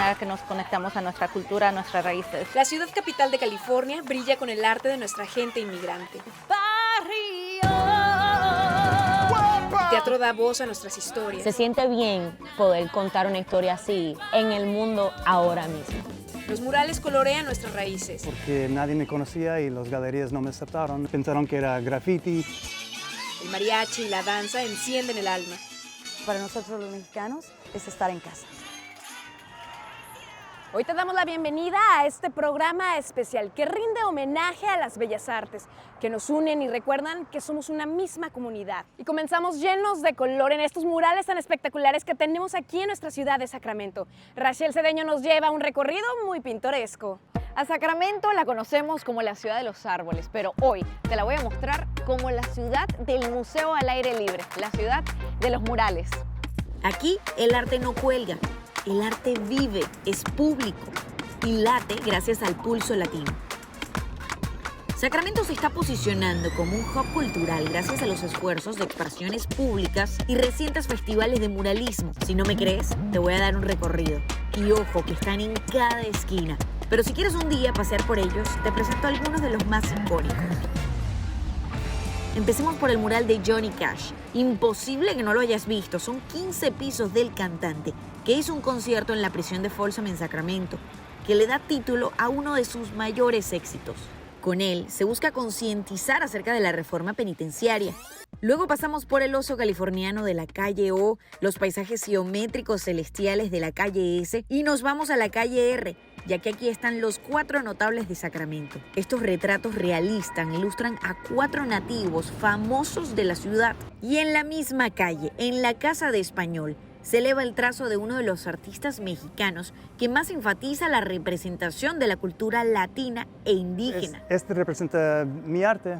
manera que nos conectamos a nuestra cultura, a nuestras raíces. La ciudad capital de California brilla con el arte de nuestra gente inmigrante. El teatro da voz a nuestras historias. Se siente bien poder contar una historia así en el mundo ahora mismo. Los murales colorean nuestras raíces. Porque nadie me conocía y las galerías no me aceptaron. Pensaron que era graffiti. El mariachi y la danza encienden el alma. Para nosotros los mexicanos es estar en casa. Hoy te damos la bienvenida a este programa especial que rinde homenaje a las bellas artes, que nos unen y recuerdan que somos una misma comunidad. Y comenzamos llenos de color en estos murales tan espectaculares que tenemos aquí en nuestra ciudad de Sacramento. Rachel Cedeño nos lleva a un recorrido muy pintoresco. A Sacramento la conocemos como la ciudad de los árboles, pero hoy te la voy a mostrar como la ciudad del museo al aire libre, la ciudad de los murales. Aquí el arte no cuelga. El arte vive, es público y late gracias al pulso latino. Sacramento se está posicionando como un hub cultural gracias a los esfuerzos de expresiones públicas y recientes festivales de muralismo. Si no me crees, te voy a dar un recorrido. Y ojo, que están en cada esquina. Pero si quieres un día pasear por ellos, te presento algunos de los más icónicos. Empecemos por el mural de Johnny Cash. Imposible que no lo hayas visto. Son 15 pisos del cantante que hizo un concierto en la prisión de Folsom en Sacramento, que le da título a uno de sus mayores éxitos. Con él se busca concientizar acerca de la reforma penitenciaria. Luego pasamos por el oso californiano de la calle O, los paisajes geométricos celestiales de la calle S y nos vamos a la calle R, ya que aquí están los 4 notables de Sacramento. Estos retratos realistas ilustran a 4 nativos famosos de la ciudad. Y en la misma calle, en la Casa de Español, se eleva el trazo de uno de los artistas mexicanos que más enfatiza la representación de la cultura latina e indígena. Este representa mi arte,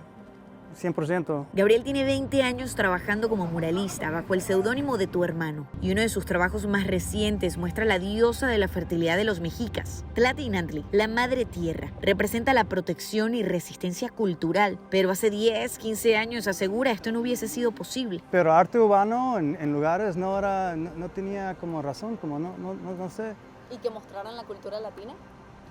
100%. Gabriel tiene 20 años trabajando como muralista bajo el seudónimo de Tu Hermano, y uno de sus trabajos más recientes muestra la diosa de la fertilidad de los mexicas. Tlatinantli, la madre tierra, representa la protección y resistencia cultural, pero hace 10, 15 años asegura esto no hubiese sido posible. Pero arte urbano en lugares no tenía como razón, como no sé. ¿Y que mostraran la cultura latina?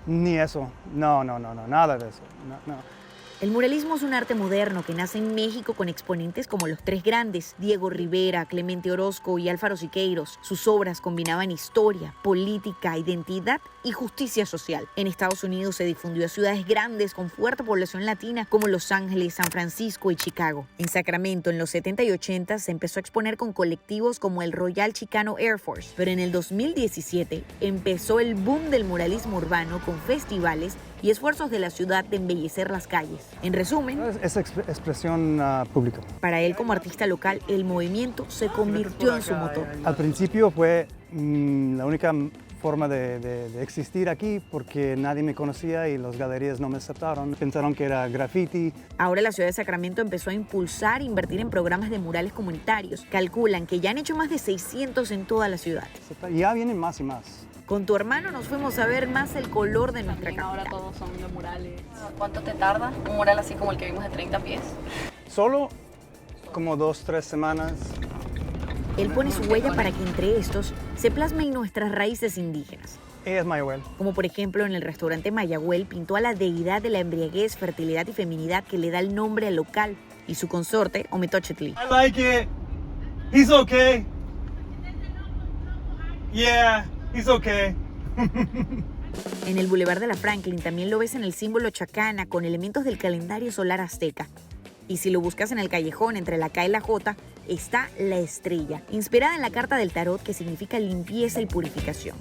Ni eso, no, nada de eso, no. El muralismo es un arte moderno que nace en México con exponentes como los 3 grandes, Diego Rivera, Clemente Orozco y Álvaro Siqueiros. Sus obras combinaban historia, política, identidad y justicia social. En Estados Unidos se difundió a ciudades grandes con fuerte población latina como Los Ángeles, San Francisco y Chicago. En Sacramento, en los 70 y 80 se empezó a exponer con colectivos como el Royal Chicano Air Force. Pero en el 2017 empezó el boom del muralismo urbano con festivales y esfuerzos de la ciudad de embellecer las calles. En resumen, es expresión pública. Para él como artista local, el movimiento se convirtió en su motor. Al principio fue la única forma de existir aquí porque nadie me conocía y las galerías no me aceptaron. Pensaron que era graffiti. Ahora la ciudad de Sacramento empezó a impulsar e invertir en programas de murales comunitarios. Calculan que ya han hecho más de 600 en toda la ciudad. Y ya vienen más y más. Con Tu Hermano nos fuimos a ver más el color de nuestra capital. Ahora todos son de murales. ¿Cuánto te tarda un mural así como el que vimos de 30 pies? Solo como 2, 3 semanas. Él pone su huella para que entre estos se plasmen nuestras raíces indígenas. Ella es Mayagüel. Como por ejemplo en el restaurante Mayagüel pintó a la deidad de la embriaguez, fertilidad y feminidad que le da el nombre al local, y su consorte, Ometochitli. I like it. He's okay. Yeah, he's okay. En el Boulevard de la Franklin también lo ves en el símbolo chacana con elementos del calendario solar azteca. Y si lo buscas en el callejón entre la K y la J, está la estrella, inspirada en la carta del tarot que significa limpieza y purificación.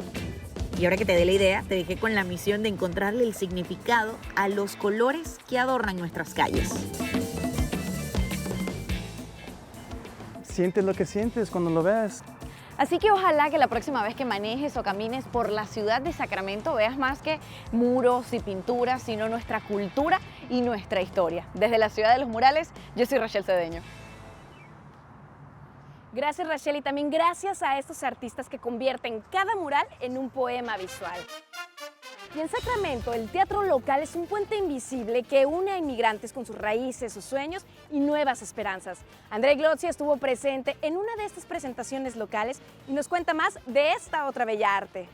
Y ahora que te dé la idea, te dejé con la misión de encontrarle el significado a los colores que adornan nuestras calles. Sientes lo que sientes cuando lo ves. Así que ojalá que la próxima vez que manejes o camines por la ciudad de Sacramento veas más que muros y pinturas, sino nuestra cultura y nuestra historia. Desde la ciudad de los murales, yo soy Rachel Cedeño. Gracias, Rachel, y también gracias a estos artistas que convierten cada mural en un poema visual. Y en Sacramento, el teatro local es un puente invisible que une a inmigrantes con sus raíces, sus sueños y nuevas esperanzas. André Glozzi estuvo presente en una de estas presentaciones locales y nos cuenta más de esta otra bella arte.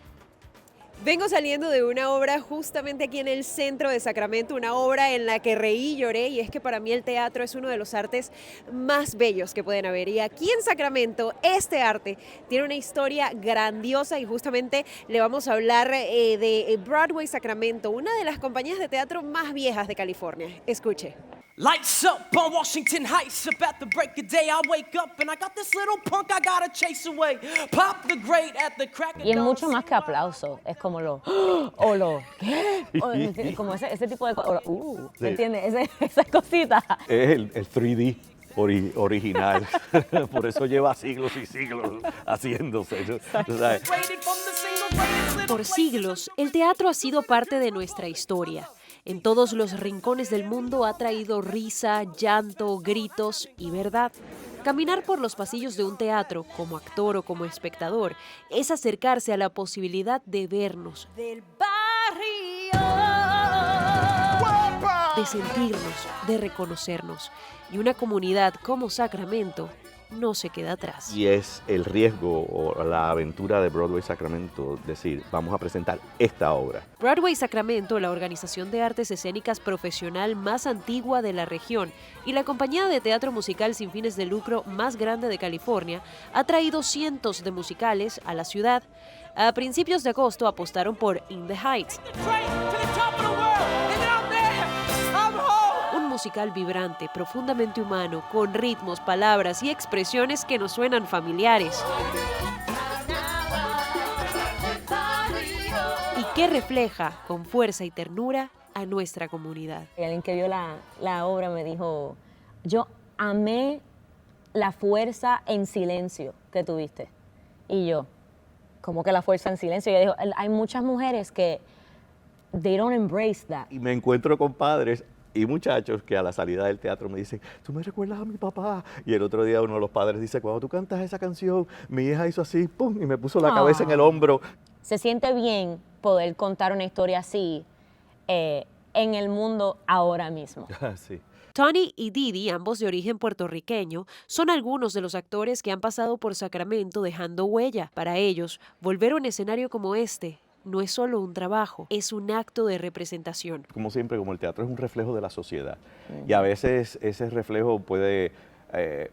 Vengo saliendo de una obra justamente aquí en el centro de Sacramento, una obra en la que reí y lloré, y es que para mí el teatro es uno de los artes más bellos que pueden haber. Y aquí en Sacramento este arte tiene una historia grandiosa y justamente le vamos a hablar de Broadway Sacramento, una de las compañías de teatro más viejas de California. Escuche. Lights up on Washington Heights, up at the break of day I wake up and I got this little punk I gotta chase away. Pop the great at the crack of dawn. Y es mucho más que aplauso, es como lo, o lo, ¿qué? O, como ese tipo de cosas, Sí. ¿entiendes? Esa cosita. Es el 3D original, por eso lleva siglos y siglos haciéndose. ¿No? ¿Sabes? Por siglos, el teatro ha sido parte de nuestra historia. En todos los rincones del mundo ha traído risa, llanto, gritos y verdad. Caminar por los pasillos de un teatro, como actor o como espectador, es acercarse a la posibilidad de vernos, Del barrio. de sentirnos, de reconocernos. Y una comunidad como Sacramento no se queda atrás. Y es el riesgo o la aventura de Broadway Sacramento, decir, vamos a presentar esta obra. Broadway Sacramento, la organización de artes escénicas profesional más antigua de la región y la compañía de teatro musical sin fines de lucro más grande de California, ha traído cientos de musicales a la ciudad. A principios de agosto apostaron por In the Heights, un musical vibrante, profundamente humano, con ritmos, palabras y expresiones que nos suenan familiares y que refleja con fuerza y ternura a nuestra comunidad. Y alguien que vio la obra me dijo, yo amé la fuerza en silencio que tuviste. Y yo, ¿cómo que la fuerza en silencio? Y ella dijo, hay muchas mujeres que they don't embrace that. Y me encuentro con padres y muchachos que a la salida del teatro me dicen, tú me recuerdas a mi papá. Y el otro día uno de los padres dice, cuando tú cantas esa canción, mi hija hizo así, pum, y me puso la cabeza en el hombro. Se siente bien poder contar una historia así en el mundo ahora mismo. Sí. Tony y Didi, ambos de origen puertorriqueño, son algunos de los actores que han pasado por Sacramento dejando huella. Para ellos, volver a un escenario como este no es solo un trabajo, es un acto de representación. Como siempre, como el teatro es un reflejo de la sociedad, y a veces ese reflejo puede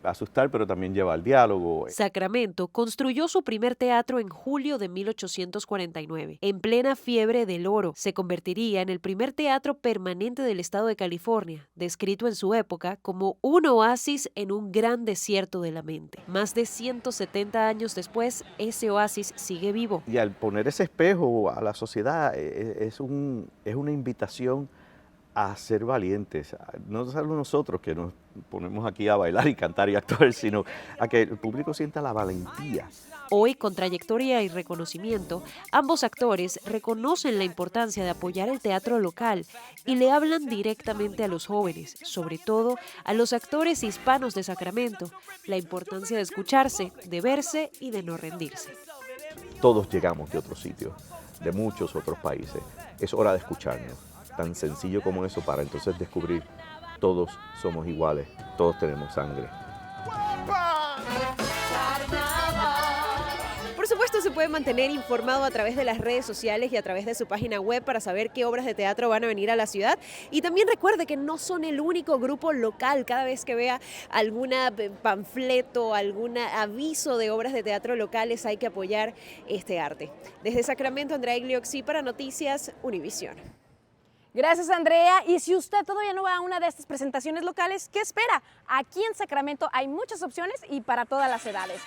asustar, pero también lleva al diálogo. Sacramento construyó su primer teatro en julio de 1849. En plena fiebre del oro, se convertiría en el primer teatro permanente del estado de California, descrito en su época como un oasis en un gran desierto de la mente. Más de 170 años después, ese oasis sigue vivo. Y al poner ese espejo a la sociedad es una invitación a ser valientes, no solo nosotros que nos ponemos aquí a bailar y cantar y actuar, sino a que el público sienta la valentía. Hoy, con trayectoria y reconocimiento, ambos actores reconocen la importancia de apoyar el teatro local y le hablan directamente a los jóvenes, sobre todo a los actores hispanos de Sacramento, la importancia de escucharse, de verse y de no rendirse. Todos llegamos de otros sitios, de muchos otros países. Es hora de escucharnos. Tan sencillo como eso para entonces descubrir todos somos iguales, todos tenemos sangre. Por supuesto, se puede mantener informado a través de las redes sociales y a través de su página web para saber qué obras de teatro van a venir a la ciudad. Y también recuerde que no son el único grupo local. Cada vez que vea algún panfleto, algún aviso de obras de teatro locales, hay que apoyar este arte. Desde Sacramento, Andrea Iglioxi para Noticias Univisión. Gracias, Andrea. Y si usted todavía no va a una de estas presentaciones locales, ¿qué espera? Aquí en Sacramento hay muchas opciones y para todas las edades.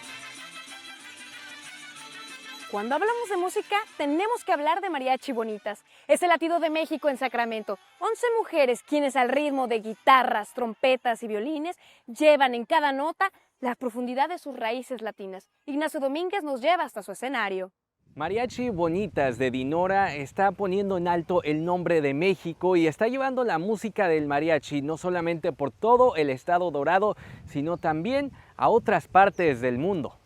Cuando hablamos de música, tenemos que hablar de Mariachi Bonitas. Es el latido de México en Sacramento. 11 mujeres quienes al ritmo de guitarras, trompetas y violines llevan en cada nota la profundidad de sus raíces latinas. Ignacio Domínguez nos lleva hasta su escenario. Mariachi Bonitas de Dinora está poniendo en alto el nombre de México y está llevando la música del mariachi no solamente por todo el estado dorado, sino también a otras partes del mundo.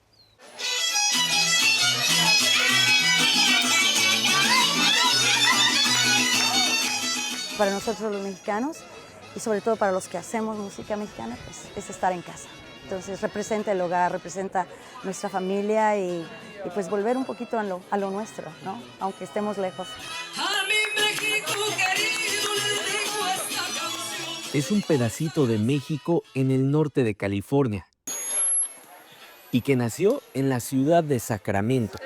Para nosotros los mexicanos y sobre todo para los que hacemos música mexicana, pues es estar en casa. Entonces representa el hogar, representa nuestra familia y pues volver un poquito a lo nuestro, ¿no? Aunque estemos lejos. Es un pedacito de México en el norte de California y que nació en la ciudad de Sacramento.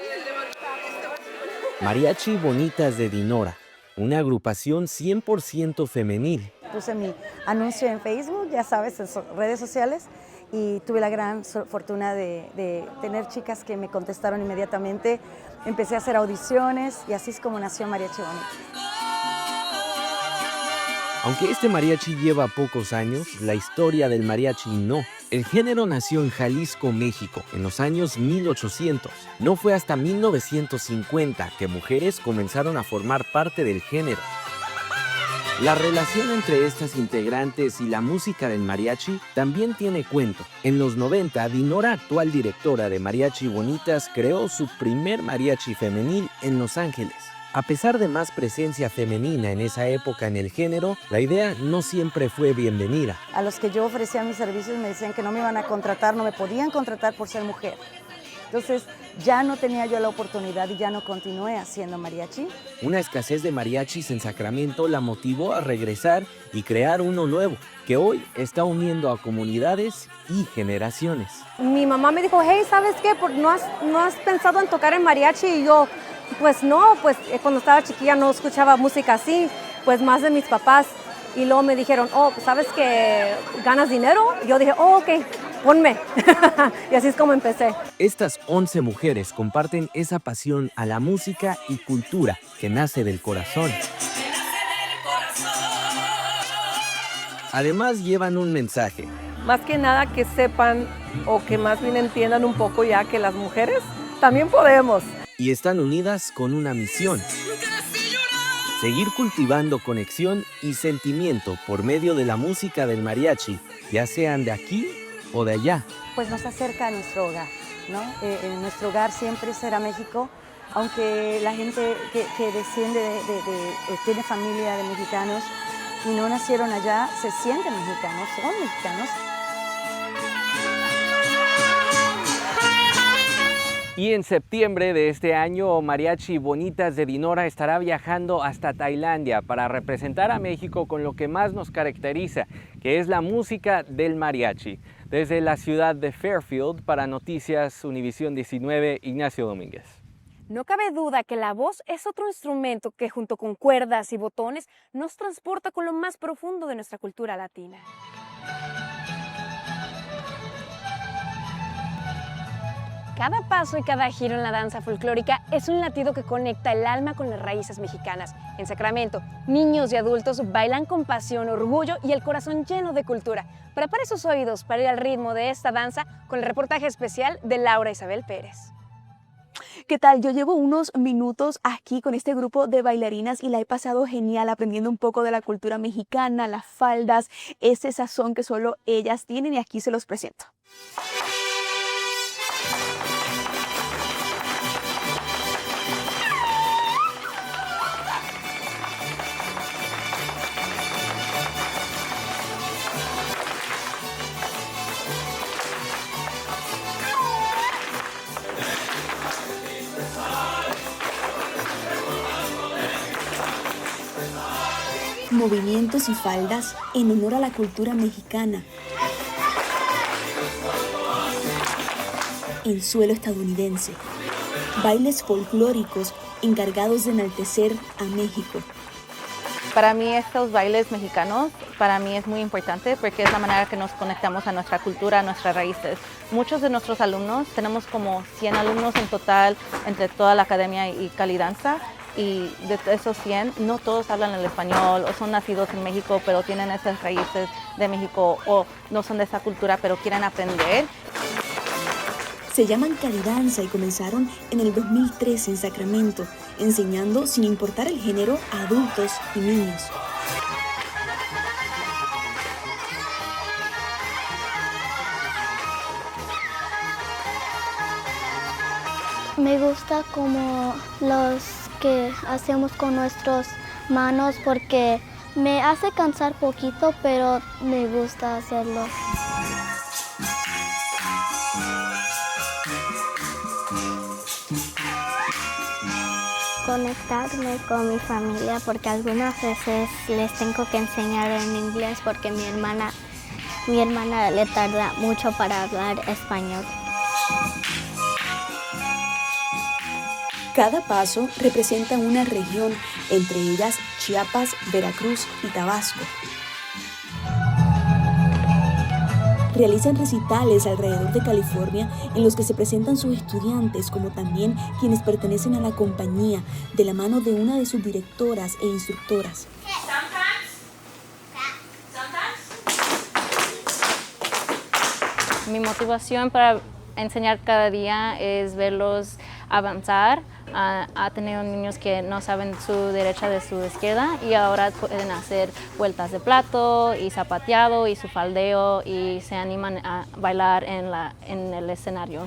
Mariachi Bonitas de Dinora, una agrupación 100% femenil. Puse mi anuncio en Facebook, ya sabes, en redes sociales, y tuve la gran fortuna de tener chicas que me contestaron inmediatamente. Empecé a hacer audiciones y así es como nació Mariachi Bonitas. Aunque este mariachi lleva pocos años, la historia del mariachi no. El género nació en Jalisco, México, en los años 1800. No fue hasta 1950 que mujeres comenzaron a formar parte del género. La relación entre estas integrantes y la música del mariachi también tiene cuento. En los 90, Dinora, actual directora de Mariachi Bonitas, creó su primer mariachi femenil en Los Ángeles. A pesar de más presencia femenina en esa época en el género, la idea no siempre fue bienvenida. A los que yo ofrecía mis servicios me decían que no me iban a contratar, no me podían contratar por ser mujer. Entonces ya no tenía yo la oportunidad y ya no continué haciendo mariachi. Una escasez de mariachis en Sacramento la motivó a regresar y crear uno nuevo, que hoy está uniendo a comunidades y generaciones. Mi mamá me dijo, hey, ¿sabes qué? ¿No has pensado en tocar en mariachi? Y yo, pues no, pues cuando estaba chiquilla no escuchaba música así, pues más de mis papás. Y luego me dijeron, oh, ¿sabes que ganas dinero? Y yo dije, oh, ok, ponme. Y así es como empecé. Estas 11 mujeres comparten esa pasión a la música y cultura que nace del corazón. Además llevan un mensaje. Más que nada que sepan o que más bien entiendan un poco ya que las mujeres también podemos. Y están unidas con una misión. Seguir cultivando conexión y sentimiento por medio de la música del mariachi, ya sean de aquí o de allá. Pues nos acerca a nuestro hogar, ¿no? Nuestro hogar siempre será México, aunque la gente que desciende tiene familia de mexicanos y no nacieron allá, se sienten mexicanos, son mexicanos. Y en septiembre de este año, Mariachi Bonitas de Dinora estará viajando hasta Tailandia para representar a México con lo que más nos caracteriza, que es la música del mariachi. Desde la ciudad de Fairfield, para Noticias Univisión 19, Ignacio Domínguez. No cabe duda que la voz es otro instrumento que junto con cuerdas y botones nos transporta con lo más profundo de nuestra cultura latina. Cada paso y cada giro en la danza folclórica es un latido que conecta el alma con las raíces mexicanas. En Sacramento, niños y adultos bailan con pasión, orgullo y el corazón lleno de cultura. Prepare sus oídos para ir al ritmo de esta danza con el reportaje especial de Laura Isabel Pérez. ¿Qué tal? Yo llevo unos minutos aquí con este grupo de bailarinas y la he pasado genial aprendiendo un poco de la cultura mexicana, las faldas, ese sazón que solo ellas tienen y aquí se los presento. Movimientos y faldas en honor a la cultura mexicana. En suelo estadounidense. Bailes folclóricos encargados de enaltecer a México. Para mí estos bailes mexicanos, para mí es muy importante porque es la manera que nos conectamos a nuestra cultura, a nuestras raíces. Muchos de nuestros alumnos, tenemos como 100 alumnos en total entre toda la academia y Calidanza. Y de esos 100, no todos hablan el español o son nacidos en México, pero tienen esas raíces de México o no son de esa cultura, pero quieren aprender. Se llaman Calidanza y comenzaron en el 2013 en Sacramento, enseñando sin importar el género a adultos y niños. Me gusta como los que hacemos con nuestras manos porque me hace cansar poquito, pero me gusta hacerlo. conectarme con mi familia porque algunas veces les tengo que enseñar en inglés porque mi hermana le tarda mucho para hablar español. Cada paso representa una región, entre ellas Chiapas, Veracruz y Tabasco. Realizan recitales alrededor de California en los que se presentan sus estudiantes, como también quienes pertenecen a la compañía, de la mano de una de sus directoras e instructoras. Mi motivación para enseñar cada día es verlos avanzar. Ha tenido niños que no saben su derecha de su izquierda y ahora pueden hacer vueltas de plato y zapateado y su faldeo y se animan a bailar en el escenario.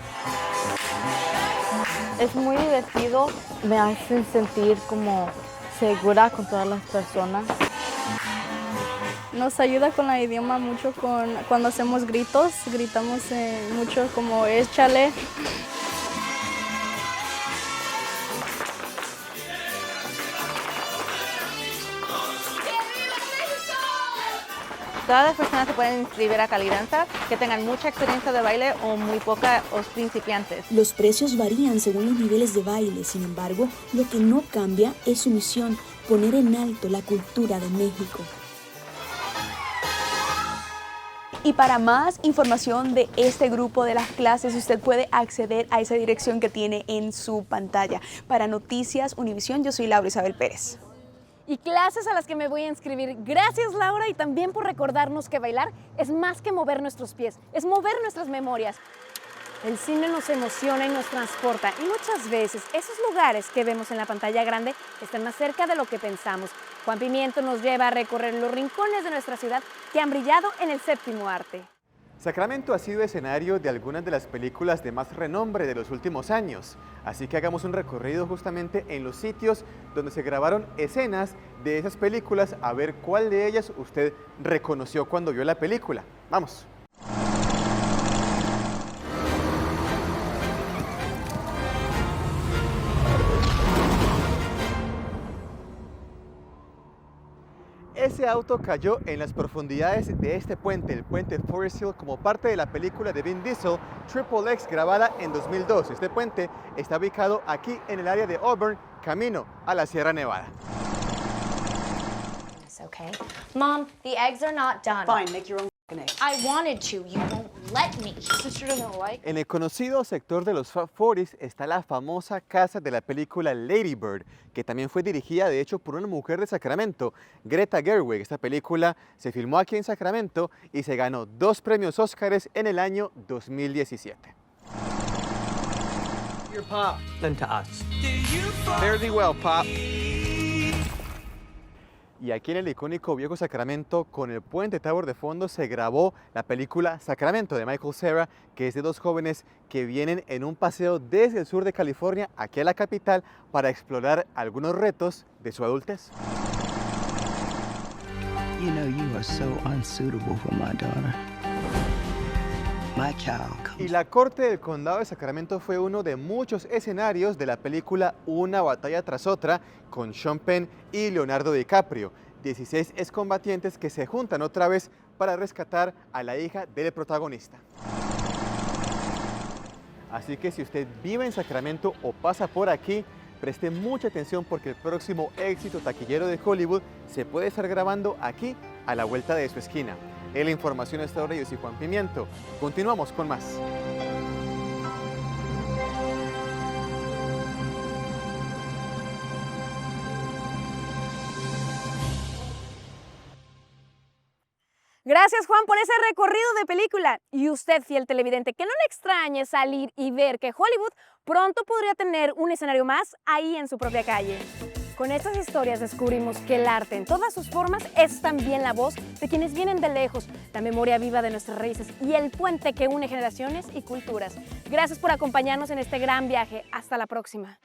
Es muy divertido, me hacen sentir como segura con todas las personas. Nos ayuda con el idioma mucho cuando hacemos gritos, gritamos mucho como échale. Todas las personas se pueden inscribir a Cali Danza, que tengan mucha experiencia de baile o muy poca, o principiantes. Los precios varían según los niveles de baile, sin embargo, lo que no cambia es su misión, poner en alto la cultura de México. Y para más información de este grupo de las clases, usted puede acceder a esa dirección que tiene en su pantalla. Para Noticias Univisión, yo soy Laura Isabel Pérez. Y clases a las que me voy a inscribir. Gracias, Laura, y también por recordarnos que bailar es más que mover nuestros pies, es mover nuestras memorias. El cine nos emociona y nos transporta, y muchas veces esos lugares que vemos en la pantalla grande están más cerca de lo que pensamos. Juan Pimiento nos lleva a recorrer los rincones de nuestra ciudad que han brillado en el séptimo arte. Sacramento ha sido escenario de algunas de las películas de más renombre de los últimos años, así que hagamos un recorrido justamente en los sitios donde se grabaron escenas de esas películas, a ver cuál de ellas usted reconoció cuando vio la película. ¡Vamos! Ese auto cayó en las profundidades de este puente, el puente Forest Hill, como parte de la película de Vin Diesel, Triple X, grabada en 2002. Este puente está ubicado aquí en el área de Auburn, camino a la Sierra Nevada. It's okay. Mom, the eggs are not done. Fine, make your own eggs. I wanted to. You won't let me. Sister doesn't like. En el conocido sector de los Fab 40s está la famosa casa de la película Lady Bird, que también fue dirigida de hecho por una mujer de Sacramento, Greta Gerwig. Esta película se filmó aquí en Sacramento y se ganó 2 premios Óscares en el año 2017. Your pop. Then to us. Fare thee well, Pop. Y aquí en el icónico viejo Sacramento, con el puente Tower de fondo, se grabó la película Sacramento de Michael Cera, que es de 2 jóvenes que vienen en un paseo desde el sur de California aquí a la capital para explorar algunos retos de su adultez. You know, you are so unsuitable for my daughter. My child comes. Y la corte del condado de Sacramento fue uno de muchos escenarios de la película Una batalla tras otra, con Sean Penn y Leonardo DiCaprio. 16 excombatientes que se juntan otra vez para rescatar a la hija del protagonista. Así que si usted vive en Sacramento o pasa por aquí, preste mucha atención porque el próximo éxito taquillero de Hollywood se puede estar grabando aquí a la vuelta de su esquina. En la información hasta ahora, yo soy Juan Pimiento. Continuamos con más. Gracias, Juan, por ese recorrido de película. Y usted, fiel televidente, que no le extrañe salir y ver que Hollywood pronto podría tener un escenario más ahí en su propia calle. Con estas historias descubrimos que el arte en todas sus formas es también la voz de quienes vienen de lejos, la memoria viva de nuestras raíces y el puente que une generaciones y culturas. Gracias por acompañarnos en este gran viaje. Hasta la próxima.